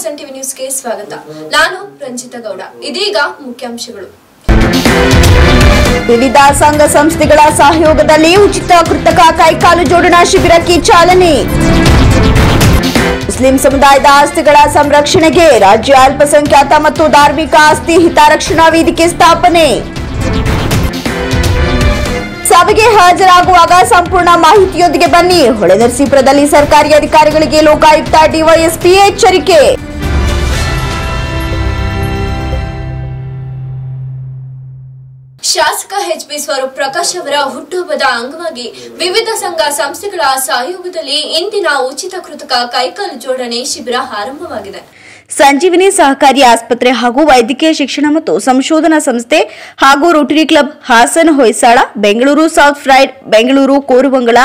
ಸನ್ TV ನ್ಯೂಸ್ಗೆ ಸ್ವಾಗತ. ನಾನು ರಂಜಿತಾ ಗೌಡ. ಇದೀಗ ಮುಖ್ಯಾಂಶಗಳು. ವಿವಿಧ ಸಂಘ ಸಂಸ್ಥೆಗಳ ಸಹಯೋಗದಲ್ಲಿ ಉಚಿತ ಕೃತಕ ಕೈಕಾಲು ಜೋಡಣಾ ಶಿಬಿರಕ್ಕೆ ಚಾಲನೆ. ಮುಸ್ಲಿಂ ಸಮುದಾಯದ ಆಸ್ತಿಗಳ ಸಂರಕ್ಷಣೆಗೆ ರಾಜ್ಯ ಅಲ್ಪಸಂಖ್ಯಾತ ಮತ್ತು ಧಾರ್ಮಿಕ ಆಸ್ತಿ ಹಿತರಕ್ಷಣಾ ವೇದಿಕೆ ಸ್ಥಾಪನೆ. ಸಭೆಗೆ ಹಾಜರಾಗುವಾಗ ಸಂಪೂರ್ಣ ಮಾಹಿತಿಯೊಂದಿಗೆ ಬನ್ನಿ. ಹೊಳೆನರಸೀಪುರದಲ್ಲಿ ಸರ್ಕಾರಿ ಅಧಿಕಾರಿಗಳಿಗೆ ಲೋಕಾಯುಕ್ತ ಡಿವೈಎಸ್ಪಿ ಎಚ್ಚರಿಕೆ. ಶಾಸಕ ಎಚ್.ಬಿ. ಸ್ವರೂಪ್ ಪ್ರಕಾಶ್ ಅವರ ಹುಟ್ಟುಹಬ್ಬದ ಅಂಗವಾಗಿ ವಿವಿಧ ಸಂಘ ಸಂಸ್ಥೆಗಳ ಸಹಯೋಗದಲ್ಲಿ ಇಂದಿನ ಉಚಿತ ಕೃತಕ ಕೈಕಾಲು ಜೋಡಣೆ ಶಿಬಿರ ಆರಂಭವಾಗಿದೆ. ಸಂಜೀವಿನಿ ಸಹಕಾರಿ ಆಸ್ಪತ್ರೆ ಹಾಗೂ ವೈದ್ಯಕೀಯ ಶಿಕ್ಷಣ ಮತ್ತು ಸಂಶೋಧನಾ ಸಂಸ್ಥೆ ಹಾಗೂ Rotary Club Hassan Hoysala, Bengaluru South ಫ್ರೈಡ್, Bengaluru Koramangala,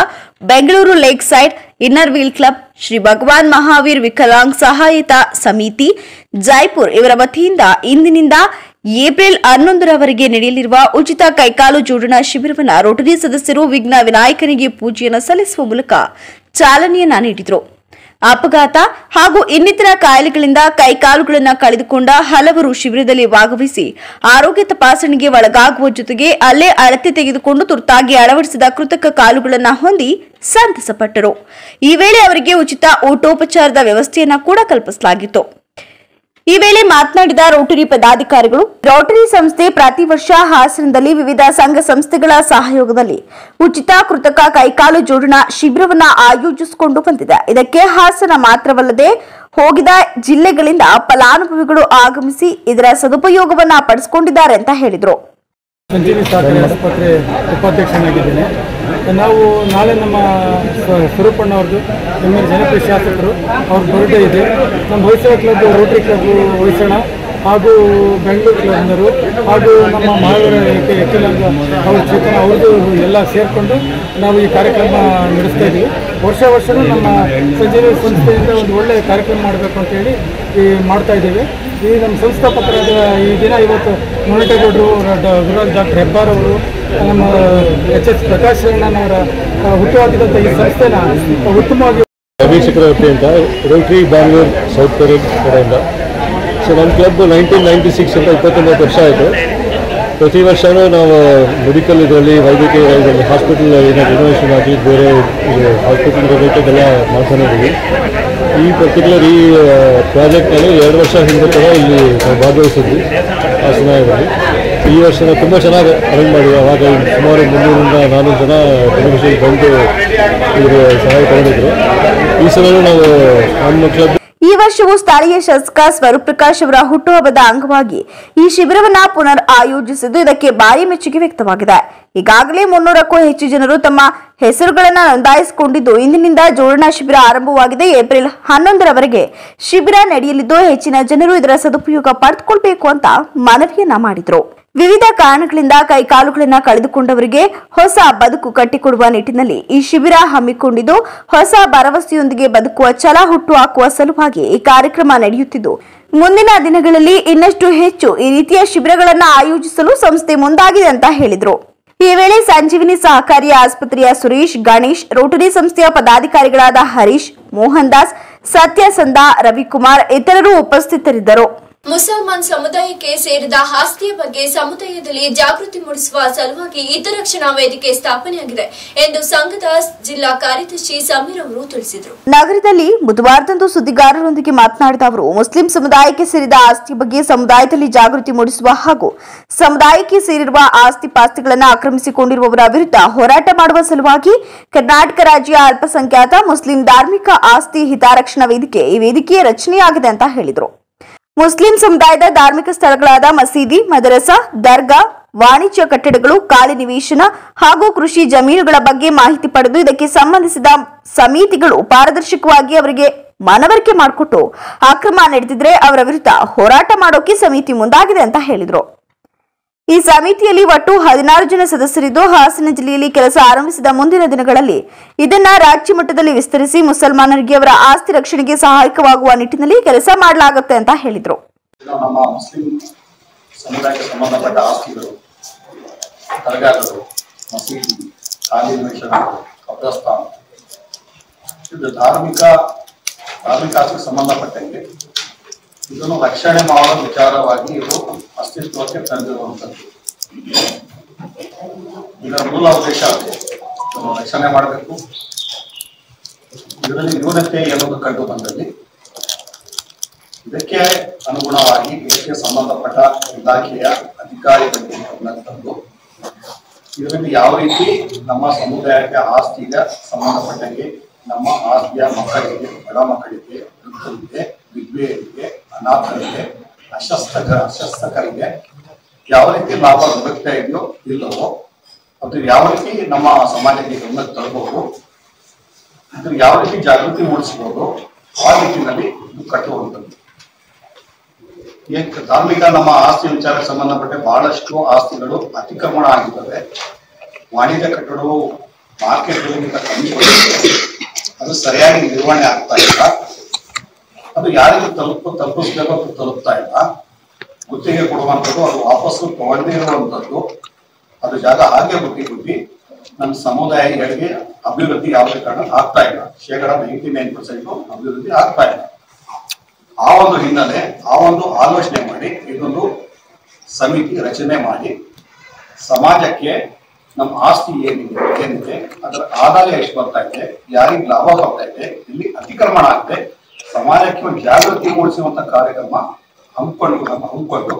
Bengaluru Lakeside, Inner Wheel Club, Shri Bhagwan Mahavir Viklang Sahayata Samiti, Jaipur ಇವರ ವತಿಯಿಂದ ಇಂದಿನಿಂದ ಏಪ್ರಿಲ್ 11ರವರೆಗೆ ನಡೆಯಲಿರುವ ಉಚಿತ ಕೈಕಾಲು ಜೋಡಣಾ ಶಿಬಿರವನ್ನು ರೋಟರಿ ಸದಸ್ಯರು ವಿಘ್ನ ವಿನಾಯಕನಿಗೆ ಪೂಜೆಯನ್ನು ಸಲ್ಲಿಸುವ ಮೂಲಕ ಚಾಲನೆಯನ್ನ ನೀಡಿದರು. ಅಪಘಾತ ಹಾಗೂ ಇನ್ನಿತರ ಕಾಯಿಲೆಗಳಿಂದ ಕೈಕಾಲುಗಳನ್ನು ಕಳೆದುಕೊಂಡ ಹಲವರು ಶಿಬಿರದಲ್ಲಿ ಭಾಗವಹಿಸಿ ಆರೋಗ್ಯ ತಪಾಸಣೆಗೆ ಒಳಗಾಗುವ ಜೊತೆಗೆ ಅಲ್ಲೇ ಅಳತೆ ತೆಗೆದುಕೊಂಡು ತುರ್ತಾಗಿ ಅಳವಡಿಸಿದ ಕೃತಕ ಕಾಲುಗಳನ್ನು ಹೊಂದಿ ಸಂತಸಪಟ್ಟರು. ಈ ವೇಳೆ ಅವರಿಗೆ ಉಚಿತ ಊಟೋಪಚಾರದ ವ್ಯವಸ್ಥೆಯನ್ನು ಕೂಡ ಕಲ್ಪಿಸಲಾಗಿತ್ತು. ಈ ವೇಳೆ ಮಾತನಾಡಿದ ರೋಟರಿ ಪದಾಧಿಕಾರಿಗಳು, ರೋಟರಿ ಸಂಸ್ಥೆ ಪ್ರತಿ ವರ್ಷ ಹಾಸನದಲ್ಲಿ ವಿವಿಧ ಸಂಘ ಸಂಸ್ಥೆಗಳ ಸಹಯೋಗದಲ್ಲಿ ಉಚಿತ ಕೃತಕ ಕೈಕಾಲು ಜೋಡಣಾ ಶಿಬಿರವನ್ನು ಆಯೋಜಿಸಿಕೊಂಡು ಬಂದಿದೆ. ಇದಕ್ಕೆ ಹಾಸನ ಮಾತ್ರವಲ್ಲದೆ ಹೋಗಿದ ಜಿಲ್ಲೆಗಳಿಂದ ಫಲಾನುಭವಿಗಳು ಆಗಮಿಸಿ ಇದರ ಸದುಪಯೋಗವನ್ನ ಪಡಿಸಿಕೊಂಡಿದ್ದಾರೆ ಅಂತ ಹೇಳಿದರು. ಸಂಜೀವಿನಿ ಸಹಕಾರಿ ಆಸ್ಪತ್ರೆ ಉಪಾಧ್ಯಕ್ಷನಾಗಿದ್ದೇನೆ. ನಾವು ನಾಳೆ ನಮ್ಮ ಸ್ವರೂಪಣ್ಣವ್ರದ್ದು ನಮ್ಮ ಜನಪ್ರಿಯ ಶಾಸಕರು ಅವ್ರ ಬರ್ಡೇ ಇದೆ. ನಮ್ಮ Hoysala club, Rotary club Hoysala ಹಾಗೂ ಬೆಂಗಳೂರು ಕ್ಲಬ್ನವರು ಹಾಗೂ ನಮ್ಮ ಮಹಾವೀರ ವಿಕಲಾಂಗ ಅವ್ರ ಚೇತನ ಅವ್ರದ್ದು ಎಲ್ಲ ಸೇರಿಕೊಂಡು ನಾವು ಈ ಕಾರ್ಯಕ್ರಮ ನಡೆಸ್ತಾ ಇದ್ದೀವಿ. ವರ್ಷವೂ ನಮ್ಮ ಸಂಜೀವಿನಿ ಸಂಸ್ಥೆಯಿಂದ ಒಂದು ಒಳ್ಳೆಯ ಕಾರ್ಯಕ್ರಮ ಮಾಡಬೇಕು ಅಂತೇಳಿ ಮಾಡ್ತಾ ಇದ್ದೀವಿ. ಈ ನಮ್ಮ ಸಂಸ್ಥಾಪಕರಾದ ಈ ದಿನ ಇವತ್ತು ಮುನಟೇಗೌಡರು, ಡಾಕ್ಟರ್ ಹೆಬ್ಬಾರ್ ಅವರು, ನಮ್ಮ ಎಚ್.ಎಸ್. ಪ್ರಕಾಶ್ ಅಣ್ಣನವರ ಹುಟ್ಟುಹಾಕಿದಂಥ ಈ ಸಂಸ್ಥೆನ ಉತ್ತಮವಾಗಿ ವೀಕ್ಷಕರ ವತಿಯಿಂದ ರೋಟರಿ ಬ್ಯಾಂಗ್ಳೂರ್ ಸೌತ್ ಕಡೆಯಿಂದ ನಮ್ಮ ಕ್ಲಬ್ 1996 ಅಂತ 29 ವರ್ಷ ಆಯಿತು. ಪ್ರತಿ ವರ್ಷವೂ ನಾವು ಮೆಡಿಕಲ್ ಇದರಲ್ಲಿ ವೈದ್ಯಕೀಯ ಇದರಲ್ಲಿ ಹಾಸ್ಪಿಟಲ್ ಏನೋ ರಿನೋವೇಷನ್ ಆಗಿ ಬೇರೆ ಹಾಸ್ಪಿಟಲ್ ರಿಲೇಟೆಡ್ ಎಲ್ಲ ಮಾಡ್ತಾನೆ ಇದ್ದೀವಿ. ಈ ಪರ್ಟಿಕ್ಯುಲರ್ ಈ ಪ್ರಾಜೆಕ್ಟ್ನಲ್ಲಿ 2 ವರ್ಷ ಹಿಂದೆ ಕೂಡ ಇಲ್ಲಿ ನಾವು ಭಾಗವಹಿಸಿದ್ವಿ ಹಾಸನದಲ್ಲಿ. ಈ ವರ್ಷ ತುಂಬ ಚೆನ್ನಾಗಿ ಅರೇಂಜ್ ಮಾಡಿದ್ವಿ. ಆವಾಗ ಸುಮಾರು 300-400 ಜನ ಬೆನಿಫಿಷರಿ ಬಂದು ಇವರು ಸಹಾಯ ತಗೊಂಡಿದ್ರು. ಈ ಸಲವೂ ನಾವು ನಮ್ಮ ಕ್ಲಬ್ ಈ ವರ್ಷವೂ ಸ್ಥಳೀಯ ಶಾಸಕ ಸ್ವರೂಪ್ ಪ್ರಕಾಶ್ ಅವರ ಹುಟ್ಟುಹಬ್ಬದ ಅಂಗವಾಗಿ ಈ ಶಿಬಿರವನ್ನ ಪುನರ್ ಆಯೋಜಿಸಿದ್ದು ಇದಕ್ಕೆ ಭಾರಿ ಮೆಚ್ಚುಗೆ ವ್ಯಕ್ತವಾಗಿದೆ. ಈಗಾಗಲೇ 300ಕ್ಕೂ ಹೆಚ್ಚು ಜನರು ತಮ್ಮ ಹೆಸರುಗಳನ್ನು ನೋಂದಾಯಿಸಿಕೊಂಡಿದ್ದು ಇಂದಿನಿಂದ ಜೋಡಣಾ ಶಿಬಿರ ಆರಂಭವಾಗಿದೆ. ಏಪ್ರಿಲ್ 11ರವರೆಗೆ ಶಿಬಿರ ನಡೆಯಲಿದ್ದು ಹೆಚ್ಚಿನ ಜನರು ಇದರ ಸದುಪಯೋಗ ಪಡೆದುಕೊಳ್ಳಬೇಕು ಅಂತ ಮನವಿಯನ್ನ ಮಾಡಿದರು. ವಿವಿಧ ಕಾರಣಗಳಿಂದ ಕೈಕಾಲುಗಳನ್ನು ಕಳೆದುಕೊಂಡವರಿಗೆ ಹೊಸ ಬದುಕು ಕಟ್ಟಿಕೊಡುವ ನಿಟ್ಟಿನಲ್ಲಿ ಈ ಶಿಬಿರ ಹಮ್ಮಿಕೊಂಡಿದ್ದು ಹೊಸ ಭರವಸೆಯೊಂದಿಗೆ ಬದುಕುವ ಛಲ ಹುಟ್ಟುಹಾಕುವ ಸಲುವಾಗಿ ಈ ಕಾರ್ಯಕ್ರಮ ನಡೆಯುತ್ತಿದ್ದು ಮುಂದಿನ ದಿನಗಳಲ್ಲಿ ಇನ್ನಷ್ಟು ಹೆಚ್ಚು ಈ ರೀತಿಯ ಶಿಬಿರಗಳನ್ನು ಆಯೋಜಿಸಲು ಸಂಸ್ಥೆ ಮುಂದಾಗಿದೆ ಅಂತ ಹೇಳಿದರು. ಈ ವೇಳೆ ಸಂಜೀವಿನಿ ಸಹಕಾರಿ ಆಸ್ಪತ್ರೆಯ ಸುರೇಶ್, ಗಣೇಶ್, ರೋಟರಿ ಸಂಸ್ಥೆಯ ಪದಾಧಿಕಾರಿಗಳಾದ ಹರೀಶ್, ಮೋಹನ್ ದಾಸ್, ಸತ್ಯಸಂಧ, ರವಿಕುಮಾರ್ ಇತರರು ಉಪಸ್ಥಿತರಿದ್ದರು. ಮುಸಲ್ಮಾನ್ ಸಮುದಾಯಕ್ಕೆ ಸೇರಿದ ಆಸ್ತಿಯ ಬಗ್ಗೆ ಸಮುದಾಯದಲ್ಲಿ ಜಾಗೃತಿ ಮೂಡಿಸುವ ಸಲುವಾಗಿ ಹಿತರಕ್ಷಣಾ ವೇದಿಕೆ ಸ್ಥಾಪನೆಯಾಗಿದೆ ಎಂದು ಸಂಘದ ಜಿಲ್ಲಾ ಕಾರ್ಯದರ್ಶಿ ಸಮೀರ್ ಅವರು ತಿಳಿಸಿದರು. ನಗರದಲ್ಲಿ ಬುಧವಾರದಂದು ಸುದ್ದಿಗಾರರೊಂದಿಗೆ ಮಾತನಾಡಿದ ಅವರು, ಮುಸ್ಲಿಂ ಸಮುದಾಯಕ್ಕೆ ಸೇರಿದ ಆಸ್ತಿ ಬಗ್ಗೆ ಸಮುದಾಯದಲ್ಲಿ ಜಾಗೃತಿ ಮೂಡಿಸುವ ಹಾಗೂ ಸಮುದಾಯಕ್ಕೆ ಸೇರಿರುವ ಆಸ್ತಿ ಪಾಸ್ತಿಗಳನ್ನು ಆಕ್ರಮಿಸಿಕೊಂಡಿರುವವರ ವಿರುದ್ಧ ಹೋರಾಟ ಮಾಡುವ ಸಲುವಾಗಿ ಕರ್ನಾಟಕ ರಾಜ್ಯ ಅಲ್ಪಸಂಖ್ಯಾತ ಮುಸ್ಲಿಂ ಧಾರ್ಮಿಕ ಆಸ್ತಿ ಹಿತರಕ್ಷಣಾ ವೇದಿಕೆ ಈ ವೇದಿಕೆಯ ರಚನೆಯಾಗಿದೆ ಅಂತ ಹೇಳಿದರು. ಮುಸ್ಲಿಂ ಸಮುದಾಯದ ಧಾರ್ಮಿಕ ಸ್ಥಳಗಳಾದ ಮಸೀದಿ, ಮದರಸಾ, ದರ್ಗಾ, ವಾಣಿಜ್ಯ ಕಟ್ಟಡಗಳು, ಖಾಲಿ ನಿವೇಶನ ಹಾಗೂ ಕೃಷಿ ಜಮೀನುಗಳ ಬಗ್ಗೆ ಮಾಹಿತಿ ಪಡೆದು ಇದಕ್ಕೆ ಸಂಬಂಧಿಸಿದ ಸಮಿತಿಗಳು ಪಾರದರ್ಶಕವಾಗಿ ಅವರಿಗೆ ಮನವರಿಕೆ ಮಾಡಿಕೊಟ್ಟು ಅಕ್ರಮ ನಡೆದಿದ್ರೆ ಅವರ ವಿರುದ್ಧ ಹೋರಾಟ ಮಾಡೋಕೆ ಸಮಿತಿ ಮುಂದಾಗಿದೆ ಅಂತ ಹೇಳಿದರು. ಈ ಸಮಿತಿಯಲ್ಲಿ ಒಟ್ಟು 16 ಜನ ಸದಸ್ಯರಿದ್ದು ಹಾಸನ ಜಿಲ್ಲೆಯಲ್ಲಿ ಕೆಲಸ ಆರಂಭಿಸಿದ ಮುಂದಿನ ದಿನಗಳಲ್ಲಿ ಇದನ್ನ ರಾಜ್ಯ ಮಟ್ಟದಲ್ಲಿ ವಿಸ್ತರಿಸಿ ಮುಸಲ್ಮಾನರಿಗೆ ಅವರ ಆಸ್ತಿ ರಕ್ಷಣೆಗೆ ಸಹಾಯಕವಾಗುವ ನಿಟ್ಟಿನಲ್ಲಿ ಕೆಲಸ ಮಾಡಲಾಗುತ್ತೆ ಅಂತ ಹೇಳಿದರು. ನಮ್ಮ ಮುಸ್ಲಿಂ ಸಮುದಾಯಕ್ಕೆ ಸಂಬಂಧಪಟ್ಟ ಆಸ್ತಿಗಳು, ದರ್ಗಾಗಳು, ಮಸೀದಿ, ಖಾಲಿ ನಿವೇಶನಗಳು, ಕಬ್ರಸ್ತಾನ, ಇದು ಧಾರ್ಮಿಕ ಆಸ್ತಿಗೆ ಸಂಬಂಧಪಟ್ಟಂತೆ ಇದನ್ನು ರಕ್ಷಣೆ ಮಾಡುವ ವಿಚಾರವಾಗಿ ಇದು ಅಸ್ತಿತ್ವಕ್ಕೆ ತಂದಿರುವಂಥದ್ದು. ಇದರ ಮೂಲ ಉದ್ದೇಶ ಇದನ್ನು ರಕ್ಷಣೆ ಮಾಡಬೇಕು. ಇದರಲ್ಲಿ ನ್ಯೂನತೆ ಎನ್ನುವುದು ಕಂಡು ಬಂದಲ್ಲಿ ಇದಕ್ಕೆ ಅನುಗುಣವಾಗಿ ಇದಕ್ಕೆ ಸಂಬಂಧಪಟ್ಟ ಇಲಾಖೆಯ ಅಧಿಕಾರಿಗಳಿಗೆ ತಂದು ಇದರಲ್ಲಿ ಯಾವ ರೀತಿ ನಮ್ಮ ಸಮುದಾಯಕ್ಕೆ ಆಸ್ತಿಗೆ ಸಂಬಂಧಪಟ್ಟಂಗೆ ನಮ್ಮ ಆಸ್ತಿಯ ಮಕ್ಕಳಿಗೆ, ಬಡ ಮಕ್ಕಳಿಗೆ, ವೃದ್ಧರಿಗೆ, ವಿಧವೆಯರಿಗೆ, ಅನಾಥರಿಗೆ, ಅಶಸ್ತ್ರಕರಿಗೆ ಯಾವ ರೀತಿ ಲಾಭ ದೊರಕ್ತಾ ಇದೆಯೋ ಇಲ್ಲವೋ ಅದು ಯಾವ ರೀತಿ ನಮ್ಮ ಸಮಾಜಕ್ಕೆ ಗಮನಕ್ಕೆ ತರಬಹುದು, ಅದು ಯಾವ ರೀತಿ ಜಾಗೃತಿ ಮೂಡಿಸಬಹುದು, ಆ ನಿಟ್ಟಿನಲ್ಲಿ ಇದು ಕಟ್ಟುವಂಥದ್ದು. ಧಾರ್ಮಿಕ ನಮ್ಮ ಆಸ್ತಿ ವಿಚಾರಕ್ಕೆ ಸಂಬಂಧಪಟ್ಟ ಬಹಳಷ್ಟು ಆಸ್ತಿಗಳು ಅತಿಕ್ರಮಣ ಆಗಿದ್ದಾವೆ. ವಾಣಿಜ್ಯ ಕಟ್ಟಡವು ಮಾರ್ಕೆಟ್ಗಳಿಗಿಂತ ಕಮ್ಮಿ ಅದು ಸರಿಯಾಗಿ ನಿರ್ವಹಣೆ ಆಗ್ತಾ ಇಲ್ಲ. ಅದು ಯಾರಿಗೆ ತಲುಪಿಸ್ಬೇಕು ಅದು ತಲುಪ್ತಾ ಇಲ್ಲ. ಗುತ್ತಿಗೆ ಕೊಡುವಂಥದ್ದು, ಅದು ವಾಪಸ್ಸು ತಗೊಳ್ಳದೇ ಇರುವಂಥದ್ದು, ಅದು ಜಾಗ ಹಾಗೆ ಗುಟ್ಟಿ ನಮ್ಮ ಸಮುದಾಯಗಳಿಗೆ ಅಭಿವೃದ್ಧಿ ಯಾವುದೇ ಕಾರಣ ಆಗ್ತಾ ಇಲ್ಲ. 99% ಅಭಿವೃದ್ಧಿ ಆಗ್ತಾ ಇಲ್ಲ. ಆ ಒಂದು ಹಿನ್ನೆಲೆ, ಆ ಒಂದು ಆಲೋಚನೆ ಮಾಡಿ ಇದೊಂದು ಸಮಿತಿ ರಚನೆ ಮಾಡಿ ಸಮಾಜಕ್ಕೆ ನಮ್ಮ ಆಸ್ತಿ ಏನಿದೆ ಅದರ ಆದಾಯ ಎಷ್ಟು ಬರ್ತಾ ಇದೆ, ಯಾರಿಗೆ ಲಾಭ ಬರ್ತಾ ಇದೆ, ಇಲ್ಲಿ ಅತಿಕ್ರಮಣ ಆಗಿದೆ, ಸಮಾಜಕ್ಕೆ ಒಂದು ಜಾಗೃತಿ ಮೂಡಿಸುವಂತ ಕಾರ್ಯಕ್ರಮ ಹಮ್ಮಿಕೊಂಡು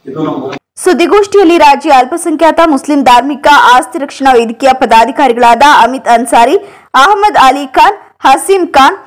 ಇದನ್ನು. ಸುದ್ದಿಗೋಷ್ಠಿಯಲ್ಲಿ ರಾಜ್ಯ ಅಲ್ಪಸಂಖ್ಯಾತ ಮುಸ್ಲಿಂ ಧಾರ್ಮಿಕ ಆಸ್ತಿ ರಕ್ಷಣಾ ವೇದಿಕೆಯ ಪದಾಧಿಕಾರಿಗಳಾದ ಅಮಿತ್ ಅನ್ಸಾರಿ, ಅಹಮದ್ ಅಲಿ ಖಾನ್, ಹಸೀನ್ ಖಾನ್,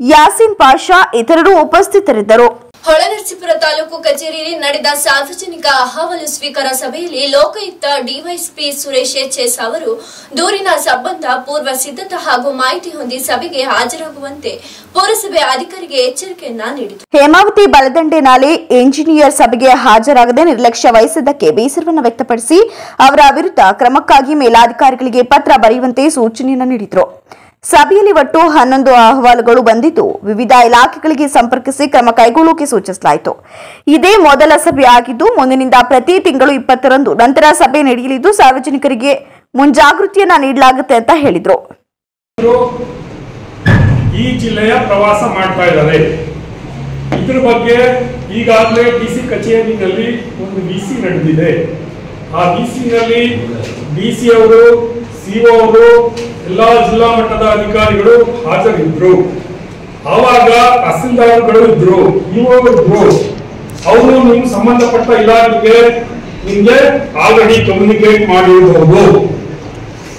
ಯಾಸಿನ್ ಪಾಷಾ ಇತರರು ಉಪಸ್ಥಿತರಿದ್ದರು. ಹೊಳೆನರಸೀಪುರ ತಾಲೂಕು ಕಚೇರಿಯಲ್ಲಿ ನಡೆದ ಸಾರ್ವಜನಿಕ ಅಹವಾಲು ಸ್ವೀಕಾರ ಸಭೆಯಲ್ಲಿ ಲೋಕಾಯುಕ್ತ ಡಿವೈಎಸ್ಪಿ ಸುರೇಶ್ ಎಚ್ಎಸ್ ಅವರು ದೂರಿನ ಸಂಬಂಧ ಪೂರ್ವ ಸಿದ್ಧತಾ ಹಾಗೂ ಮಾಹಿತಿ ಹೊಂದಿ ಸಭೆಗೆ ಹಾಜರಾಗುವಂತೆ ಪುರಸಭೆ ಅಧಿಕಾರಿಗೆ ಎಚ್ಚರಿಕೆಯನ್ನ ನೀಡಿತು. ಹೇಮಾವತಿ ಬಲದಂಡೆ ನಾಲೆ ಎಂಜಿನಿಯರ್ ಸಭೆಗೆ ಹಾಜರಾಗದೆ ನಿರ್ಲಕ್ಷ್ಯ ವಹಿಸಿದ್ದಕ್ಕೆ ಬೇಸರವನ್ನು ವ್ಯಕ್ತಪಡಿಸಿ ಅವರ ವಿರುದ್ಧ ಕ್ರಮಕ್ಕಾಗಿ ಮೇಲಾಧಿಕಾರಿಗಳಿಗೆ ಪತ್ರ ಬರೆಯುವಂತೆ ಸೂಚನೆಯನ್ನು ನೀಡಿದರು. ಸಭೆಯಲ್ಲಿ ಒಟ್ಟು 11 ಅಹವಾಲುಗಳು ಬಂದಿದ್ದು ವಿವಿಧ ಇಲಾಖೆಗಳಿಗೆ ಸಂಪರ್ಕಿಸಿ ಕ್ರಮ ಕೈಗೊಳ್ಳುವುದಕ್ಕೆ ಸೂಚಿಸಲಾಯಿತು. ಇದೇ ಮೊದಲ ಸಭೆ ಆಗಿದ್ದು ಮುಂದಿನಿಂದ ಪ್ರತಿ ತಿಂಗಳು 20ರಂದು ನಂತರ ಸಭೆ ನಡೆಯಲಿದ್ದು ಸಾರ್ವಜನಿಕರಿಗೆ ಮುಂಜಾಗೃತಿಯನ್ನ ನೀಡಲಾಗುತ್ತೆ ಅಂತ ಹೇಳಿದ್ರು. ಈ ಜಿಲ್ಲೆಯ ಪ್ರವಾಸ ಮಾಡ್ತಾ ಇದ್ದಾರೆ. ಇದ್ರ ಬಗ್ಗೆ ಈಗಾಗಲೇ ಡಿಸಿ ಕಚೇರಿನಲ್ಲಿ ಒಂದು ವಿಸಿ ನಡೆದಿದೆ. ಆ ವಿಸಿನಲ್ಲಿ ಡಿಸಿ ಅವರು, ಸಿಒ ಅವರು, ಎಲ್ಲಾ ಜಿಲ್ಲಾ ಮಟ್ಟದ ಅಧಿಕಾರಿಗಳು ಹಾಜರಿದ್ರು. ಆವಾಗ ತಹಸೀಲ್ದಾರ್ಗಳು ಇದ್ರು, ಇಒ ಇದ್ರು. ಅವರು ನಿಮ್ಗೆ ಸಂಬಂಧಪಟ್ಟ ಇಲಾಖೆಗೆ ನಿಮ್ಗೆ ಆಲ್ರೆಡಿ ಕಮ್ಯುನಿಕೇಟ್ ಮಾಡಿರಬಹುದು.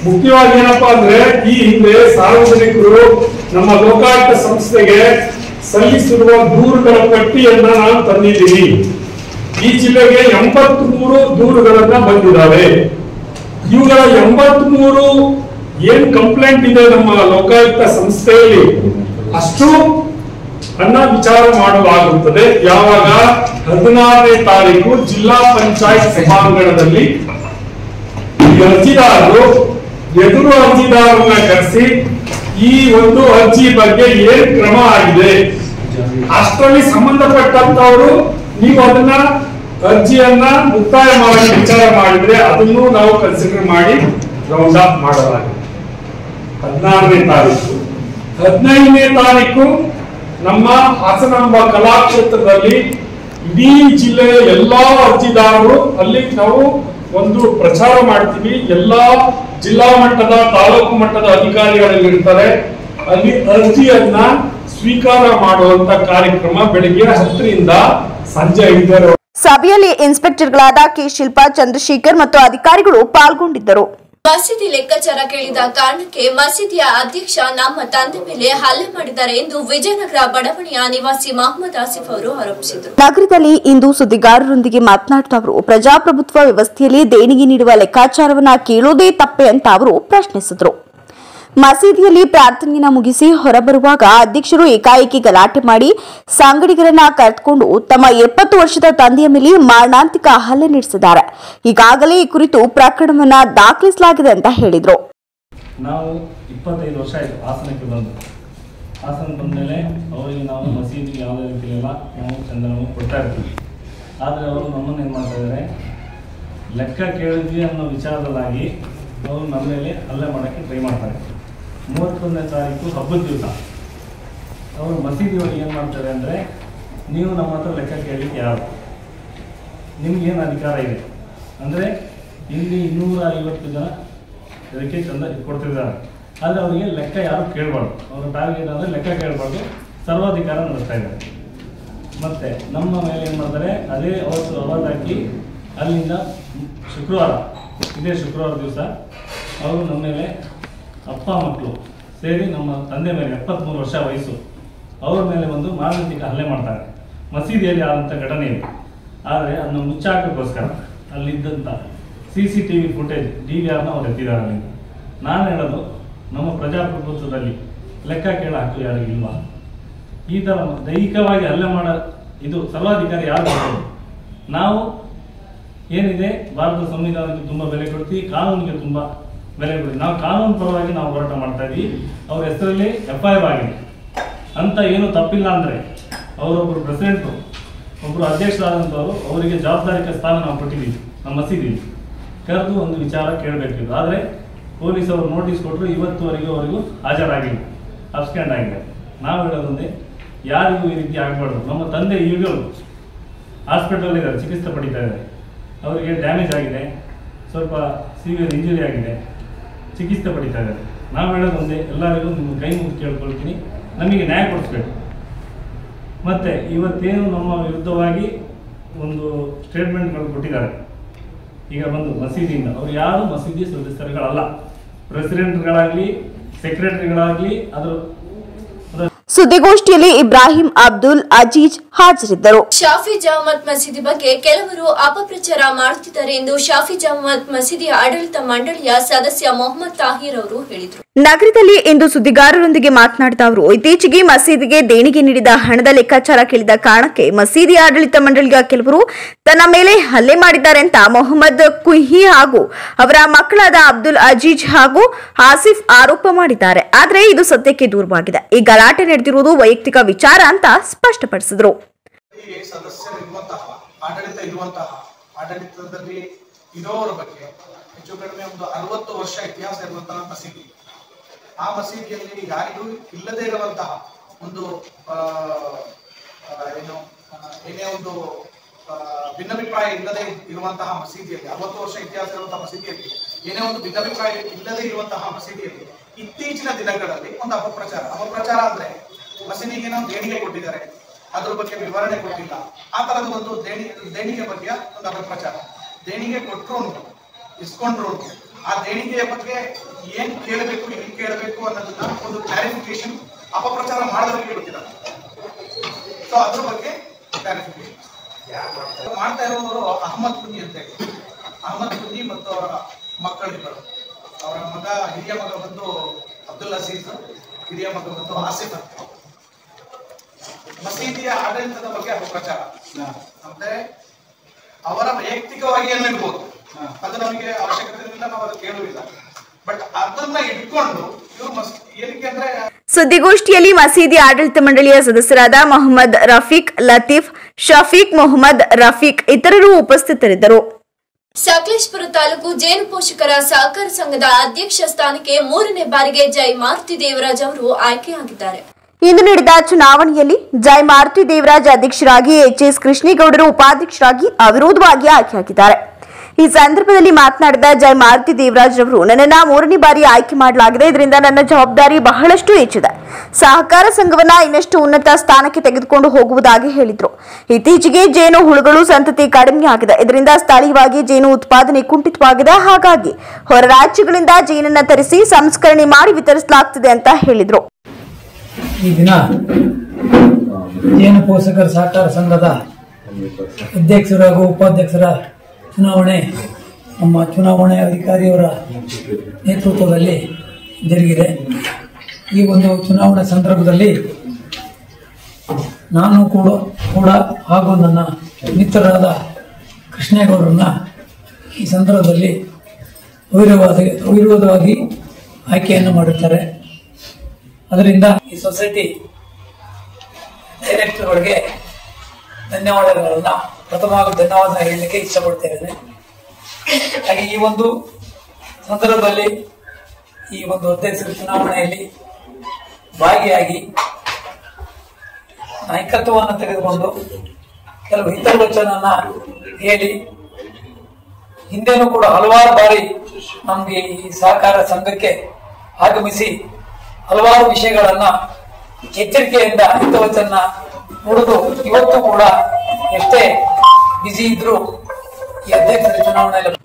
ಮುಖ್ಯವಾಗಿ ಏನಪ್ಪಾ ಅಂದ್ರೆ, ಈ ಹಿಂದೆ ಸಾರ್ವಜನಿಕರು ನಮ್ಮ ಲೋಕಾಯುಕ್ತ ಸಂಸ್ಥೆಗೆ ಸಲ್ಲಿಸಿರುವ ದೂರುಗಳ ಪಟ್ಟಿಯನ್ನ ನಾನು ತಂದಿದ್ದೀನಿ. ಈ ಜಿಲ್ಲೆಗೆ 83 ದೂರುಗಳನ್ನ ಬಂದಿದ್ದಾವೆ. ಇವುಗಳ 83 ಏನ್ ಕಂಪ್ಲೇಂಟ್ ಇದೆ ನಮ್ಮ ಲೋಕಾಯುಕ್ತ ಸಂಸ್ಥೆಯಲ್ಲಿ ಅಷ್ಟು ಅನ್ನ ವಿಚಾರ ಮಾಡಲಾಗುತ್ತದೆ. ಯಾವಾಗ 16ನೇ ತಾರೀಕು ಜಿಲ್ಲಾ ಪಂಚಾಯತ್ ಸಭಾಂಗಣದಲ್ಲಿ ಅರ್ಜಿದಾರರು ಎದುರು ಅರ್ಜಿದಾರರನ್ನ ಕರೆಸಿ ಈ ಒಂದು ಅರ್ಜಿ ಬಗ್ಗೆ ಏನ್ ಕ್ರಮ ಆಗಿದೆ ಅಷ್ಟರಲ್ಲಿ ಸಂಬಂಧಪಟ್ಟಂತವರು ನೀವು ಅದನ್ನ ಅರ್ಜಿಯನ್ನ ಮುಕ್ತಾಯ ಮಾಡಿ ವಿಚಾರ ಮಾಡಿದ್ರೆ ಅದನ್ನು ನಾವು ಕನ್ಸಿಡರ್ ಮಾಡಿ ರೌಂಡ್ ಅಪ್ ಮಾಡಲಾಗಿದೆ. 16ನೇ ತಾರೀಕು 15ನೇ ತಾರೀಕು ನಮ್ಮ ಹಾಸನಾಂಬ ಕಲಾಕ್ಷೇತ್ರದಲ್ಲಿ ಇಡೀ ಜಿಲ್ಲೆಯ ಎಲ್ಲಾ ಅರ್ಜಿದಾರರು ಅಲ್ಲಿ ನಾವು ಒಂದು ಪ್ರಚಾರ ಮಾಡ್ತೀವಿ. ಎಲ್ಲಾ ಜಿಲ್ಲಾ ಮಟ್ಟದ, ತಾಲೂಕು ಮಟ್ಟದ ಅಧಿಕಾರಿಗಳಿರ್ತಾರೆ. ಅಲ್ಲಿ ಅರ್ಜಿಯನ್ನ ಸ್ವೀಕಾರ ಮಾಡುವಂತ ಕಾರ್ಯಕ್ರಮ ಬೆಳಿಗ್ಗೆ 10ರಿಂದ ಸಂಜೆ 5 ಸಭೆಯಲ್ಲಿ ಇನ್ಸ್ಪೆಕ್ಟರ್ಗಳಾದ ಕೆ ಶಿಲ್ಪಾ, ಚಂದ್ರಶೇಖರ್ ಮತ್ತು ಅಧಿಕಾರಿಗಳು ಪಾಲ್ಗೊಂಡಿದ್ದರು. ಮಸೀದಿ ಲೆಕ್ಕಾಚಾರ ಕೇಳಿದ ಕಾರಣಕ್ಕೆ ಮಸೀದಿಯ ಅಧ್ಯಕ್ಷ ನಮ್ಮ ತಂದೆ ಮೇಲೆ ಹಲ್ಲೆ ಮಾಡಿದ್ದಾರೆ ಎಂದು ವಿಜಯನಗರ ಬಡಾವಣೆಯ ನಿವಾಸಿ ಮೊಹಮ್ಮದ್ ಆಸಿಫ್ ಅವರು ಆರೋಪಿಸಿದರು. ನಗರದಲ್ಲಿ ಇಂದು ಸುದ್ದಿಗಾರರೊಂದಿಗೆ ಮಾತನಾಡಿದ ಅವರು ಪ್ರಜಾಪ್ರಭುತ್ವ ವ್ಯವಸ್ಥೆಯಲ್ಲಿ ದೇಣಿಗೆ ನೀಡುವ ಲೆಕ್ಕಾಚಾರವನ್ನ ಕೇಳೋದೇ ತಪ್ಪೆ ಅಂತ ಅವರು ಪ್ರಶ್ನಿಸಿದರು. ಮಸೀದಿಯಲ್ಲಿ ಪ್ರಾರ್ಥನೆಯನ್ನ ಮುಗಿಸಿ ಹೊರಬರುವಾಗ ಅಧ್ಯಕ್ಷರು ಏಕಾಏಕಿ ಗಲಾಟೆ ಮಾಡಿ ಸಂಗಡಿಗರನ್ನ ಕರೆದುಕೊಂಡು ತಮ್ಮ 70 ವರ್ಷದ ತಂದೆಯ ಮೇಲೆ ಮಾರಣಾಂತಿಕ ಹಲ್ಲೆ ನಡೆಸಿದ್ದಾರೆ. ಈಗಾಗಲೇ ಈ ಕುರಿತು ಪ್ರಕರಣವನ್ನ ದಾಖಲಿಸಲಾಗಿದೆ ಅಂತ ಹೇಳಿದ್ರು. ನಾವು 25 ವರ್ಷ ಆಯಿತು ಹಾಸನಕ್ಕೆ ಬಂದು. ಹಾಸನ ಬಂದಮೇಲೆ ಅವರಿಗೆ ನಾವು ಮಸೀದಿಗೆ ಯಾವುದೇ ರೀತಿಯಲ್ಲ ನಾವು ಚಂದನವನ್ನು ಕೊಡ್ತಾ ಇರ್ತೀವಿ. ಆದರೆ ಅವರು ನಮ್ಮನ್ನು ಏನು ಮಾಡ್ತಾ ಇದ್ದಾರೆ, ಲೆಕ್ಕ ಕೇಳಿದ್ವಿ ಅನ್ನೋ ವಿಚಾರದಲ್ಲಾಗಿ ಅವರು ನಮ್ಮ ಮೇಲೆ ಹಲ್ಲೆ ಮಾಡೋಕ್ಕೆ ಟ್ರೈ ಮಾಡ್ತಾರೆ. 31ನೇ ತಾರೀಕು ಹಬ್ಬದ ದಿವಸ ಅವರು ಮಸೀದಿ ಒಳಗೆ ಏನು ಮಾಡ್ತಾರೆ ಅಂದರೆ ನೀವು ನಮ್ಮ ಹತ್ರ ಲೆಕ್ಕ ಕೇಳಲಿಕ್ಕೆ ಯಾರು? ನಿಮ್ಗೇನು ಅಧಿಕಾರ ಇದೆ ಅಂದರೆ ಇಲ್ಲಿ 250 ಜನ ಇದಕ್ಕೆ ಕೊಡ್ತಿದ್ದಾರೆ. ಆದರೆ ಅವರಿಗೆ ಲೆಕ್ಕ ಯಾರು ಕೇಳಬಾರ್ದು. ಅವರ ಟಾರ್ಗೆಟ್ ಅಂದರೆ ಲೆಕ್ಕ ಕೇಳಬಾರ್ದು, ಸರ್ವಾಧಿಕಾರ ನಡೆಸ್ತಾ ಇದ್ದಾರೆ. ಮತ್ತು ನಮ್ಮ ಮೇಲೆ ಏನು ಮಾಡ್ತಾರೆ, ಅದೇ ಅವತ್ತು ಅವಾರ್ಡ್ ಹಾಕಿ ಅಲ್ಲಿಂದ ಇದೇ ಶುಕ್ರವಾರ ದಿವಸ ಅವರು ನಮ್ಮ ಮೇಲೆ ಅಪ್ಪ ಮಕ್ಕಳು ಸೇರಿ ನಮ್ಮ ತಂದೆ ಮೇಲೆ 73 ವರ್ಷ ವಯಸ್ಸು ಅವ್ರ ಮೇಲೆ ಒಂದು ಮಾರಣಾಂತಿಕ ಹಲ್ಲೆ ಮಾಡ್ತಾರೆ. ಮಸೀದಿಯಲ್ಲಿ ಆದಂಥ ಘಟನೆ ಇದೆ. ಆದರೆ ಅದನ್ನು ಮುಚ್ಚಾಕೋಕ್ಕೋಸ್ಕರ ಅಲ್ಲಿದ್ದಂಥ CCTV ಫುಟೇಜ್ DVRನ ಅವ್ರು ಎತ್ತಿದ್ದಾರೆ. ಅಲ್ಲಿಂದ ನಾನು ಹೇಳೋದು, ನಮ್ಮ ಪ್ರಜಾಪ್ರಭುತ್ವದಲ್ಲಿ ಲೆಕ್ಕ ಕೇಳ ಹಕ್ಕು ಯಾರಿಗೂ ಇಲ್ವಾ? ಈ ಥರ ದೈಹಿಕವಾಗಿ ಹಲ್ಲೆ ಮಾಡೋ ಇದು ಸರ್ವಾಧಿಕಾರಿ ಯಾರು ಮಾಡೋದು? ನಾವು ಏನಿದೆ ಭಾರತದ ಸಂವಿಧಾನಕ್ಕೆ ತುಂಬ ಬೆಲೆ ಕೊಡ್ತೀವಿ, ಕಾನೂನಿಗೆ ತುಂಬ ಬೆಲೆ ಕೊಡ್ತೀವಿ. ನಾವು ಕಾನೂನು ಪರವಾಗಿ ನಾವು ಹೋರಾಟ ಮಾಡ್ತಾ ಇದ್ವಿ. ಅವ್ರ ಹೆಸರಲ್ಲಿ FIR ಆಗಿದೆ ಅಂತ ಏನು ತಪ್ಪಿಲ್ಲ ಅಂದರೆ ಅವರೊಬ್ಬರು ಪ್ರೆಸಿಡೆಂಟು, ಒಬ್ಬರು ಅಧ್ಯಕ್ಷರಾದಂಥವ್ರು, ಅವರಿಗೆ ಜವಾಬ್ದಾರಿಕ ಸ್ಥಾನ ನಾವು ಕೊಟ್ಟಿದ್ದೀವಿ. ನಮ್ಮ ಮಸೀದಿಲಿ ಕರೆದು ಒಂದು ವಿಚಾರ ಕೇಳಬೇಕಿತ್ತು. ಆದರೆ ಪೊಲೀಸ್ ಅವರು ನೋಟಿಸ್ ಕೊಟ್ಟರು, ಇವತ್ತುವರೆಗೂ ಅವರಿಗೂ ಹಾಜರಾಗಿಲ್ಲ, ಅಬ್ಸ್ಕ್ಯಾಂಡ್ ಆಗಿದೆ. ನಾವು ಹೇಳೋದೊಂದೇ, ಯಾರಿಗೂ ಈ ರೀತಿ ಆಗಬಾರ್ದು. ನಮ್ಮ ತಂದೆ ಈಗಲೂ ಹಾಸ್ಪಿಟಲ್ ಇದ್ದಾರೆ, ಚಿಕಿತ್ಸೆ ಪಡಿತಾ ಇದ್ದಾರೆ. ಅವರಿಗೆ ಡ್ಯಾಮೇಜ್ ಆಗಿದೆ, ಸ್ವಲ್ಪ ಸಿವಿಯರ್ ಇಂಜುರಿ ಆಗಿದೆ, ಚಿಕಿತ್ಸೆ ಪಡಿತಾ ಇದ್ದಾರೆ. ನಾವು ಹೇಳೋದೊಂದೇ, ಎಲ್ಲರಿಗೂ ನಿಮ್ಮ ಕೈ ಮುಗಿದು ಕೇಳ್ಕೊಳ್ತೀನಿ, ನಮಗೆ ನ್ಯಾಯ ಕೊಡಿಸ್ಬೇಕು. ಮತ್ತು ಇವತ್ತೇನು ನಮ್ಮ ವಿರುದ್ಧವಾಗಿ ಒಂದು ಸ್ಟೇಟ್ಮೆಂಟ್ಗಳು ಕೊಟ್ಟಿದ್ದಾರೆ ಈಗ ಬಂದು ಮಸೀದಿಯಿಂದ, ಅವರು ಯಾರು ಮಸೀದಿ ಸದಸ್ಯರುಗಳಲ್ಲ. ಪ್ರೆಸಿಡೆಂಟ್ಗಳಾಗಲಿ ಸೆಕ್ರೆಟರಿಗಳಾಗಲಿ ಅದರ ಸುದ್ದಿಗೋಷ್ಠಿಯಲ್ಲಿ ಇಬ್ರಾಹಿಂ ಅಬ್ದುಲ್ ಅಜೀಜ್ ಹಾಜರಿದ್ದರು. ಶಾಫಿ ಜಮಾತ್ ಮಸೀದಿ ಬಗ್ಗೆ ಕೆಲವರು ಅಪಪ್ರಚಾರ ಮಾಡುತ್ತಿದ್ದಾರೆ ಎಂದು ಶಾಫಿ ಜಮಾತ್ ಮಸೀದಿಯ ಆಡಳಿತ ಮಂಡಳಿಯ ಸದಸ್ಯ ಮೊಹಮ್ಮದ್ ತಾಹಿರ್ ಅವರು ಹೇಳಿದರು. ನಗರದಲ್ಲಿ ಇಂದು ಸುದ್ದಿಗಾರರೊಂದಿಗೆ ಮಾತನಾಡಿದ ಅವರು, ಇತ್ತೀಚೆಗೆ ಮಸೀದಿಗೆ ದೇಣಿಗೆ ನೀಡಿದ ಹಣದ ಲೆಕ್ಕಾಚಾರ ಕೇಳಿದ ಕಾರಣಕ್ಕೆ ಮಸೀದಿ ಆಡಳಿತ ಮಂಡಳಿಯ ಕೆಲವರು ತನ್ನ ಮೇಲೆ ಹಲ್ಲೆ ಮಾಡಿದ್ದಾರೆ ಅಂತ ಮೊಹಮ್ಮದ್ ಕುಹಿ ಹಾಗೂ ಅವರ ಮಕ್ಕಳಾದ ಅಬ್ದುಲ್ ಅಜೀಜ್ ಹಾಗೂ ಆಸಿಫ್ ಆರೋಪ ಮಾಡಿದ್ದಾರೆ. ಆದರೆ ಇದು ಸತ್ಯಕ್ಕೆ ದೂರವಾಗಿದೆ. ಈ ಗಲಾಟೆ ನಡೆದಿರುವುದು ವೈಯಕ್ತಿಕ ವಿಚಾರ ಅಂತ ಸ್ಪಷ್ಟಪಡಿಸಿದರು. ಆಡಳಿತದಲ್ಲಿ ಇರೋರ ಬಗ್ಗೆ ಹೆಚ್ಚು ಕಡಿಮೆ ಒಂದು 60 ವರ್ಷ ಇತಿಹಾಸ ಇರುವಂತಹ ಮಸೀದಿ. ಆ ಮಸೀದಿಯಲ್ಲಿ ಯಾರಿಗೂ ಇಲ್ಲದೆ ಇರುವಂತಹ ಒಂದು ಏನೇ ಒಂದು ಭಿನ್ನಾಭಿಪ್ರಾಯ ಇಲ್ಲದೆ ಇರುವಂತಹ ಮಸೀದಿಯಲ್ಲಿ, 60 ವರ್ಷ ಇತಿಹಾಸ ಇರುವಂತಹ ಮಸೀದಿಯಲ್ಲಿ ಏನೇ ಒಂದು ಭಿನ್ನಾಭಿಪ್ರಾಯ ಇಲ್ಲದೆ ಇರುವಂತಹ ಮಸೀದಿಯಲ್ಲಿ ಇತ್ತೀಚಿನ ದಿನಗಳಲ್ಲಿ ಒಂದು ಅಪಪ್ರಚಾರ ಅಂದ್ರೆ ಮಸೀದಿಗೆ ನಾವು ದೇಣಿಗೆ ಕೊಟ್ಟಿದ್ದಾರೆ, ಅದ್ರ ಬಗ್ಗೆ ವಿವರಣೆ ಕೊಟ್ಟಿಲ್ಲ, ಆ ತರದ ಒಂದು ದೇಣಿಗೆ ಬಗ್ಗೆ ಒಂದು ಅಪಪ್ರಚಾರ. ದೇಣಿಗೆ ಕೊಟ್ಟರು ಇಸ್ಕೊಂಡ್ರು, ಆ ದೇಣಿಗೆಯ ಬಗ್ಗೆ ಏನ್ ಕೇಳಬೇಕು, ಎಲ್ಲಿ ಕೇಳಬೇಕು ಅನ್ನೋದನ್ನ ಒಂದು ಕ್ಲಾರಿಫಿಕೇಶನ್ ಅಪಪ್ರಚಾರ ಮಾಡೋದಕ್ಕೆ ಗೊತ್ತಿಲ್ಲ. ಸೊ ಅದ್ರ ಬಗ್ಗೆ ಕ್ಲಾರಿಫಿಕೇಶನ್ ಮಾಡ್ತಾ ಇರೋರು ಅಹಮದ್ ಕುಂದಿ ಅಂತ ಹೇಳಿ. ಅಹಮದ್ ಕುಂದಿ ಮತ್ತು ಅವರ ಮಕ್ಕಳಿಬ್ಬರು, ಅವರ ಹಿರಿಯ ಮಗ ಬಂದು ಅಬ್ದುಲ್ ಅಜೀಜ್, ಹಿರಿಯ ಮಗ ಬಂದು ಆಸಿಫ್ ಅಂತ. ಮಸೀದಿಯ ಆಡಳಿತದ ಬಗ್ಗೆ ಅಪಪ್ರಚಾರ ಅಂದ್ರೆ ಅವರ ವೈಯಕ್ತಿಕವಾಗಿ ಏನಿರ್ಬೋದು, ಅದು ನಮಗೆ ಅವಶ್ಯಕತೆ ಇಲ್ಲ, ನಾವು ಅದು ಕೇಳುವುದಿಲ್ಲ. ಬಟ್ ಅದನ್ನ ಇಟ್ಕೊಂಡು ಇವರು ಏನಕ್ಕೆ ಅಂದ್ರೆ ಸುದ್ದಿಗೋಷ್ಠಿಯಲ್ಲಿ ಮಸೀದಿ ಆಡಳಿತ ಮಂಡಳಿಯ ಸದಸ್ಯರಾದ ಮೊಹಮ್ಮದ್ ರಫೀಕ್, ಲತೀಫ್, ಶಫೀಕ್, ಮೊಹಮ್ಮದ್ ರಫೀಕ್ ಇತರರು ಉಪಸ್ಥಿತರಿದ್ದರು. ಸಕಲೇಶಪುರ ತಾಲೂಕು ಜೇನು ಪೋಷಕರ ಸಹಕಾರ ಸಂಘದ ಅಧ್ಯಕ್ಷ ಸ್ಥಾನಕ್ಕೆ 3ನೇ ಬಾರಿಗೆ ಜೈ ಮಾರುತಿ ದೇವರಾಜ್ ಅವರು ಆಯ್ಕೆಯಾಗಿದ್ದಾರೆ. ಇಂದು ನಡೆದ ಚುನಾವಣೆಯಲ್ಲಿ ಜೈ ಮಾರುತಿ ದೇವರಾಜ್ ಅಧ್ಯಕ್ಷರಾಗಿ HS ಕೃಷ್ಣೇಗೌಡರು ಉಪಾಧ್ಯಕ್ಷರಾಗಿ ಅವಿರೋಧವಾಗಿ ಆಯ್ಕೆಯಾಗಿದ್ದಾರೆ. ಈ ಸಂದರ್ಭದಲ್ಲಿ ಮಾತನಾಡಿದ ಜೈ ಮಾರುತಿ ದೇವರಾಜ್ ಅವರು, ನನ್ನನ್ನು 3ನೇ ಬಾರಿ ಆಯ್ಕೆ ಮಾಡಲಾಗಿದೆ. ಇದರಿಂದ ನನ್ನ ಜವಾಬ್ದಾರಿ ಬಹಳಷ್ಟು ಹೆಚ್ಚಿದೆ. ಸಹಕಾರ ಸಂಘವನ್ನ ಇನ್ನಷ್ಟು ಉನ್ನತ ಸ್ಥಾನಕ್ಕೆ ತೆಗೆದುಕೊಂಡು ಹೋಗುವುದಾಗಿ ಹೇಳಿದರು. ಇತ್ತೀಚೆಗೆ ಜೇನು ಹುಳುಗಳು ಸಂತತಿ ಕಡಿಮೆಯಾಗಿದೆ. ಇದರಿಂದ ಸ್ಥಳೀಯವಾಗಿ ಜೇನು ಉತ್ಪಾದನೆ ಕುಂಠಿತವಾಗಿದೆ. ಹಾಗಾಗಿ ಹೊರ ರಾಜ್ಯಗಳಿಂದ ಜೇನನ್ನು ತರಿಸಿ ಸಂಸ್ಕರಣೆ ಮಾಡಿ ವಿತರಿಸಲಾಗುತ್ತಿದೆ ಅಂತ ಹೇಳಿದರು. ಈ ದಿನ ಜೇನು ಪೋಷಕರ ಸಹಕಾರ ಸಂಘದ ಅಧ್ಯಕ್ಷರು ಹಾಗೂ ಉಪಾಧ್ಯಕ್ಷರ ಚುನಾವಣೆ ನಮ್ಮ ಚುನಾವಣೆ ಅಧಿಕಾರಿಯವರ ನೇತೃತ್ವದಲ್ಲಿ ಜರುಗಿದೆ. ಈ ಒಂದು ಚುನಾವಣೆ ಸಂದರ್ಭದಲ್ಲಿ ನಾನು ಕೂಡ ಹಾಗೂ ನನ್ನ ಮಿತ್ರರಾದ ಕೃಷ್ಣೇಗೌಡರನ್ನ ಈ ಸಂದರ್ಭದಲ್ಲಿ ಅವಿರೋಧವಾಗಿ ಆಯ್ಕೆಯನ್ನು ಮಾಡುತ್ತಾರೆ. ಅದರಿಂದ ಈ ಸೊಸೈಟಿ ಡೈರೆಕ್ಟರ್ಗಳಿಗೆ ಧನ್ಯವಾದಗಳನ್ನ ಪ್ರಥಮವಾಗಿ ಧನ್ಯವಾದ ಹೇಳಲಿಕ್ಕೆ ಇಷ್ಟಪಡ್ತೇನೆ. ಹಾಗೆ ಈ ಒಂದು ಸಂದರ್ಭದಲ್ಲಿ ಈ ಒಂದು ಅಧ್ಯಕ್ಷರ ಚುನಾವಣೆಯಲ್ಲಿ ಭಾಗಿಯಾಗಿ ನಾಯಕತ್ವವನ್ನು ತೆಗೆದುಕೊಂಡು ಕೆಲವು ಹಿತವಚನನ್ನ ಹೇಳಿ ಹಿಂದೆನೂ ಕೂಡ ಹಲವಾರು ಬಾರಿ ನಮ್ಗೆ ಈ ಸಹಕಾರ ಸಂಘಕ್ಕೆ ಆಗಮಿಸಿ ಹಲವಾರು ವಿಷಯಗಳನ್ನ ಎಚ್ಚರಿಕೆಯಿಂದ ಹಿತವಚನ ನುಡಿದು ಇವತ್ತು ಕೂಡ ಎಷ್ಟೇ ಬಿಸಿ ಇದ್ರು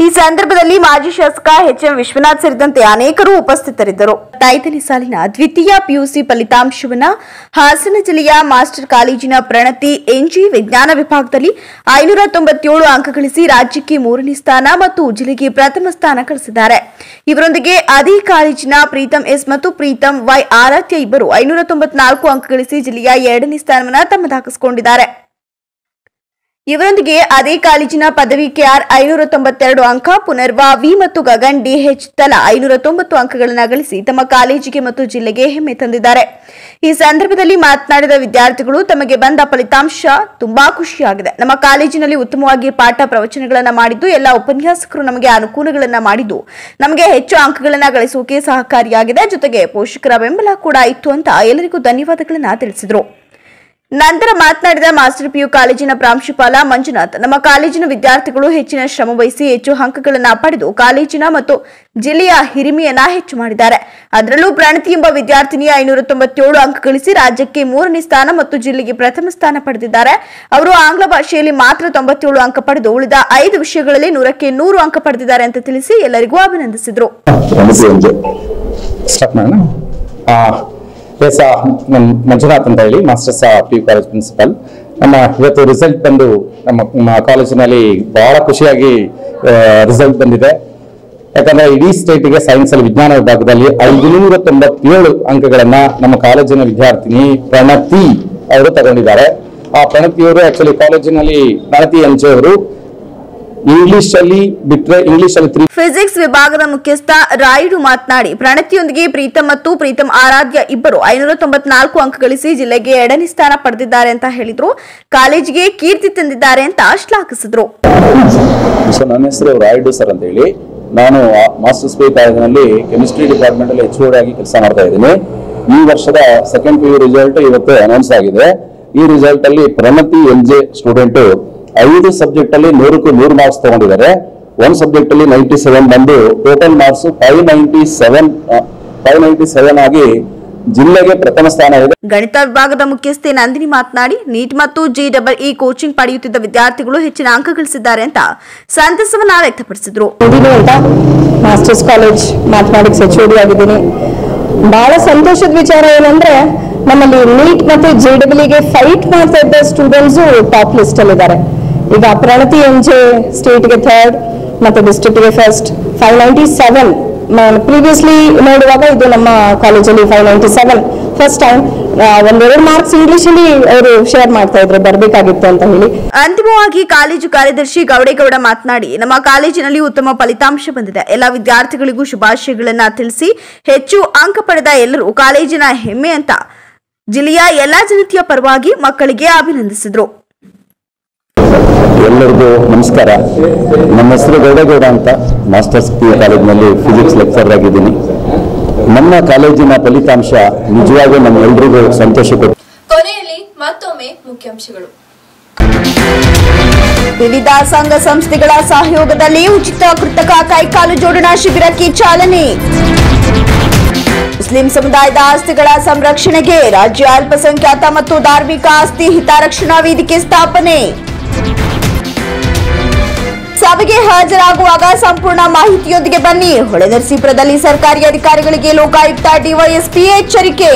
ಈ ಸಂದರ್ಭದಲ್ಲಿ ಮಾಜಿ ಶಾಸಕ ಎಚ್ಎಂ ವಿಶ್ವನಾಥ್ ಸೇರಿದಂತೆ ಅನೇಕರು ಉಪಸ್ಥಿತರಿದ್ದರು. 5ನೇ ಸಾಲಿನ ದ್ವಿತೀಯ ಪಿಯುಸಿ ಫಲಿತಾಂಶವನ್ನು ಹಾಸನ ಜಿಲ್ಲೆಯ ಮಾಸ್ಟರ್ ಕಾಲೇಜಿನ ಪ್ರಣತಿ ಎನ್ಜಿ ವಿಜ್ಞಾನ ವಿಭಾಗದಲ್ಲಿ 597 ಅಂಕ ಗಳಿಸಿ ರಾಜ್ಯಕ್ಕೆ 3ನೇ ಸ್ಥಾನ ಮತ್ತು ಜಿಲ್ಲೆಗೆ ಪ್ರಥಮ ಸ್ಥಾನ ಗಳಿಸಿದ್ದಾರೆ. ಇವರೊಂದಿಗೆ ಅದೇ ಕಾಲೇಜಿನ ಪ್ರೀತಂ ಎಸ್ ಮತ್ತು ಪ್ರೀತಂ ವೈ ಆರಾಧ್ಯ ಇಬ್ಬರು 594 ಅಂಕ ಗಳಿಸಿ ಜಿಲ್ಲೆಯ 2ನೇ ಸ್ಥಾನವನ್ನು ತಮ್ಮದಾಗಿಸಿಕೊಂಡಿದ್ದಾರೆ. ಇವರೊಂದಿಗೆ ಅದೇ ಕಾಲೇಜಿನ ಪದವಿ ಕೆಆರ್ 592 ಅಂಕ, ಪುನರ್ವಾ ವಿ ಮತ್ತು ಗಗನ್ ಡಿಎಚ್ ತಲಾ 590 ಅಂಕಗಳನ್ನು ಗಳಿಸಿ ತಮ್ಮ ಕಾಲೇಜಿಗೆ ಮತ್ತು ಜಿಲ್ಲೆಗೆ ಹೆಮ್ಮೆ ತಂದಿದ್ದಾರೆ. ಈ ಸಂದರ್ಭದಲ್ಲಿ ಮಾತನಾಡಿದ ವಿದ್ಯಾರ್ಥಿಗಳು, ತಮಗೆ ಬಂದ ಫಲಿತಾಂಶ ತುಂಬಾ ಖುಷಿಯಾಗಿದೆ. ನಮ್ಮ ಕಾಲೇಜಿನಲ್ಲಿ ಉತ್ತಮವಾಗಿ ಪಾಠ ಪ್ರವಚನಗಳನ್ನು ಮಾಡಿದ್ದು, ಎಲ್ಲ ಉಪನ್ಯಾಸಕರು ನಮಗೆ ಅನುಕೂಲಗಳನ್ನ ಮಾಡಿದ್ದು ನಮಗೆ ಹೆಚ್ಚು ಅಂಕಗಳನ್ನು ಗಳಿಸುವುದಕ್ಕೆ ಸಹಕಾರಿಯಾಗಿದೆ. ಜೊತೆಗೆ ಪೋಷಕರ ಬೆಂಬಲ ಕೂಡ ಇತ್ತು ಅಂತ ಎಲ್ಲರಿಗೂ ಧನ್ಯವಾದಗಳನ್ನು ತಿಳಿಸಿದರು. ನಂತರ ಮಾತನಾಡಿದ ಮಾಸ್ಟರ್ ಪಿಯು ಕಾಲೇಜಿನ ಪ್ರಾಂಶುಪಾಲ ಮಂಜುನಾಥ್, ನಮ್ಮ ಕಾಲೇಜಿನ ವಿದ್ಯಾರ್ಥಿಗಳು ಹೆಚ್ಚಿನ ಶ್ರಮ ವಹಿಸಿ ಹೆಚ್ಚು ಅಂಕಗಳನ್ನು ಪಡೆದು ಕಾಲೇಜಿನ ಮತ್ತು ಜಿಲ್ಲೆಯ ಹಿರಿಮೆಯನ್ನ ಹೆಚ್ಚು ಮಾಡಿದ್ದಾರೆ. ಅದರಲ್ಲೂ ಪ್ರಣತಿ ಎಂಬ ವಿದ್ಯಾರ್ಥಿನಿ 597 ಅಂಕ ಗಳಿಸಿ ರಾಜ್ಯಕ್ಕೆ 3ನೇ ಸ್ಥಾನ ಮತ್ತು ಜಿಲ್ಲೆಗೆ ಪ್ರಥಮ ಸ್ಥಾನ ಪಡೆದಿದ್ದಾರೆ. ಅವರು ಆಂಗ್ಲ ಭಾಷೆಯಲ್ಲಿ ಮಾತ್ರ 97 ಅಂಕ ಪಡೆದು ಉಳಿದ 5 ವಿಷಯಗಳಲ್ಲಿ 100ಕ್ಕೆ 100 ಅಂಕ ಪಡೆದಿದ್ದಾರೆ ಅಂತ ತಿಳಿಸಿ ಎಲ್ಲರಿಗೂ ಅಭಿನಂದಿಸಿದರು. ಮಂಜುನಾಥ್ ಅಂತ ಹೇಳಿ masters P U college principal. ನಮ್ಮ ಇವತ್ತು ರಿಸಲ್ಟ್ ಬಂದು ನಮ್ಮ ಕಾಲೇಜಿನಲ್ಲಿ ಬಹಳ ಖುಷಿಯಾಗಿ ರಿಸಲ್ಟ್ ಬಂದಿದೆ. ಯಾಕಂದ್ರೆ ಇಡೀ ಸ್ಟೇಟಿಗೆ ಸೈನ್ಸ್ ಅಲ್ಲಿ ವಿಜ್ಞಾನ ವಿಭಾಗದಲ್ಲಿ 597 ಅಂಕಗಳನ್ನ ನಮ್ಮ ಕಾಲೇಜಿನ ವಿದ್ಯಾರ್ಥಿನಿ ಪ್ರಣತಿ ಅವರು ತಗೊಂಡಿದ್ದಾರೆ. ಆ ಪ್ರಣತಿಯವರು ಆಕ್ಚುಲಿ ಕಾಲೇಜಿನಲ್ಲಿ ಪ್ರಣತಿ ಎಂಜೆ ಅವರು ಇಂಗ್ಲಿಷ್ ಅಲ್ಲಿ ಬಿಟ್ರೆ ಇಂಗ್ಲಿಷ್ ಅಲ್ಲಿ ಫಿಸಿಕ್ಸ್ ವಿಭಾಗದ ಮುಖ್ಯಸ್ಥ ರಾಯುಡು ಮಾತನಾಡಿ, ಪ್ರಣತಿಯೊಂದಿಗೆ ಪ್ರೀತಂ ಮತ್ತು ಪ್ರೀತಂ ಆರಾಧ್ಯ ಇಬ್ಬರು 594 ಅಂಕ ಗಳಿಸಿ ಜಿಲ್ಲೆಗೆ 2ನೇ ಸ್ಥಾನ ಪಡೆದಿದ್ದಾರೆ ಅಂತ ಹೇಳಿದ್ರು. ಕಾಲೇಜಿಗೆ ಕೀರ್ತಿ ತಂದಿದ್ದಾರೆ ಅಂತ ಶ್ಲಾಘಿಸಿದ್ರು. ನನ್ನ ಹೆಸರು ರಾಯುಡು ಸರ್ ಅಂತ ಹೇಳಿ, ನಾನು ಮಾಸ್ಟರ್ಸ್ ಪಿ ಕಾಲೇಜಿನಲ್ಲಿ ಕೆಮಿಸ್ಟ್ರಿ ಡಿಪಾರ್ಟ್ಮೆಂಟ್ ಅಲ್ಲಿ HOD ಆಗಿ ಕೆಲಸ ಮಾಡ್ತಾ ಇದ್ದೀನಿ. ಈ ವರ್ಷದ ಸೆಕೆಂಡ್ PU ರಿಸಲ್ಟ್ ಇವತ್ತು ಅನೌನ್ಸ್ ಆಗಿದೆ. ಈ ರಿಸಲ್ಟ್ ಅಲ್ಲಿ ಪ್ರಣತಿ ಎಲ್ಜೆ ಸ್ಟೂಡೆಂಟ್ 5 ಸಬ್ಜೆಕ್ಟ್ ಅಲ್ಲಿ 100ಕ್ಕೆ 100 ಮಾರ್ಕ್ಸ್ ತಗೊಂಡಿದ್ದಾರೆ. 1 ಸಬ್ಜೆಕ್ಟ್ ಅಲ್ಲಿ 97 ಬಂದು ಟೋಟಲ್ ಮಾರ್ಕ್ಸ್ 597 ಆಗಿ ಜಿಲ್ಲೆಗೆ ಪ್ರಥಮ ಸ್ಥಾನ ಇದೆ. ಗಣಿತ ವಿಭಾಗದ ಮುಖ್ಯಸ್ಥೆ ನಂದಿನಿ ಮಾತನಾಡಿ, ನೀಟ್ ಮತ್ತು JEE ಕೋಚಿಂಗ್ ಪಡೆಯುತ್ತಿದ್ದ ವಿದ್ಯಾರ್ಥಿಗಳು ಹೆಚ್ಚಿನ ಅಂಕ ಗಳಿಸಿದ್ದಾರೆ ಅಂತ ಸಂತಸವನ್ನ ವ್ಯಕ್ತಪಡಿಸಿದ್ರು. ಮಾಸ್ಟರ್ಸ್ ಕಾಲೇಜ್ ಮ್ಯಾಥಮೆಟಿಕ್ಸ್ HOD ಆಗಿದ್ದೀನಿ. ಬಹಳ ಸಂತೋಷದ ವಿಚಾರ ಏನಂದ್ರೆ ನಮ್ಮಲ್ಲಿ ನೀಟ್ ಮತ್ತೆ JEE ಗೆ ಫೈಟ್ ಮಾಡ್ತಾ ಇದ್ದ ಸ್ಟೂಡೆಂಟ್ಸ್ ಟಾಪ್ ಲಿಸ್ಟ್ ಅಲ್ಲಿ ಇದ್ದಾರೆ. ಈಗ ಪ್ರಣತಿ ಎಂಜೆ ಸ್ಟೇಟ್ಗೆ 3rd ಮತ್ತೆ ಡಿಸ್ಟ್ರಿಕ್ಟ್ಗೆ 1st 597. ಪ್ರೀವಿಯಸ್ಲಿ ನೋಡುವಾಗ ಇದು ನಮ್ಮ ಕಾಲೇಜಲ್ಲಿ 597 ಫಸ್ಟ್ ಟೈಮ್. 1-2 ಮಾರ್ಕ್ಸ್ ಇಂಗ್ಲಿಷ್ ಅಲ್ಲಿ ಅವರು ಶೇರ್ ಮಾಡ್ತಾ ಇದ್ರು, ಬರ್ಬೇಕಾಗಿತ್ತು ಅಂತ ಹೇಳಿ. ಅಂತಿಮವಾಗಿ ಕಾಲೇಜು ಕಾರ್ಯದರ್ಶಿ ಗೌಡೇಗೌಡ ಮಾತನಾಡಿ, ನಮ್ಮ ಕಾಲೇಜಿನಲ್ಲಿ ಉತ್ತಮ ಫಲಿತಾಂಶ ಬಂದಿದೆ. ಎಲ್ಲ ವಿದ್ಯಾರ್ಥಿಗಳಿಗೂ ಶುಭಾಶಯಗಳನ್ನ ತಿಳಿಸಿ ಹೆಚ್ಚು ಅಂಕ ಪಡೆದ ಎಲ್ಲರೂ ಕಾಲೇಜಿನ ಹೆಮ್ಮೆ ಅಂತ ಜಿಲ್ಲೆಯ ಎಲ್ಲಾ ಜನತೆಯ ಪರವಾಗಿ ಮಕ್ಕಳಿಗೆ ಅಭಿನಂದಿಸಿದ್ರು. ಎಲ್ಲರಿಗೂ ನಮಸ್ಕಾರ. ನಮ್ಮ ಹೆಸರು ಗೌಡೇಗೌಡ ಅಂತ, ಮಾಸ್ಟರ್ಸ್ PU ಕಾಲೇಜಿನಲ್ಲಿ ಫಿಸಿಕ್ಸ್ ಲೆಕ್ಚರರ್ ಆಗಿದ್ದೀನಿ. ನಮ್ಮ ಕಾಲೇಜಿನ ಫಲಿತಾಂಶ ನಿಜವಾಗೂ ನಮ್ಮೆಲ್ಲರಿಗೂ ಸಂತೋಷ ಕೊಟ್ಟು. ಕೊನೆಯಲ್ಲಿ ಮತ್ತೊಮ್ಮೆ ಮುಖ್ಯಾಂಶಗಳು. ವಿವಿಧ ಸಂಘ ಸಂಸ್ಥೆಗಳ ಸಹಯೋಗದಲ್ಲಿ ಉಚಿತ ಕೃತಕ ಕೈಕಾಲು ಜೋಡಣಾ ಶಿಬಿರಕ್ಕೆ ಚಾಲನೆ. ಮುಸ್ಲಿಂ ಸಮುದಾಯದ ಆಸ್ತಿಗಳ ಸಂರಕ್ಷಣೆಗೆ ರಾಜ್ಯ ಅಲ್ಪಸಂಖ್ಯಾತ ಮತ್ತು ಧಾರ್ಮಿಕ ಆಸ್ತಿ ಹಿತರಕ್ಷಣಾ ವೇದಿಕೆ ಸ್ಥಾಪನೆ. ಸಭೆಗೆ ಹಾಜರಾಗುವಾಗ ಸಂಪೂರ್ಣ ಮಾಹಿತಿಯೊಂದಿಗೆ ಬನ್ನಿ. ಹೊಳೆನರಸೀಪುರದಲ್ಲಿ ಸರ್ಕಾರಿ ಅಧಿಕಾರಿಗಳಿಗೆ ಲೋಕಾಯುಕ್ತ ಡಿವೈಎಸ್ಪಿ ಎಚ್ಚರಿಕೆ.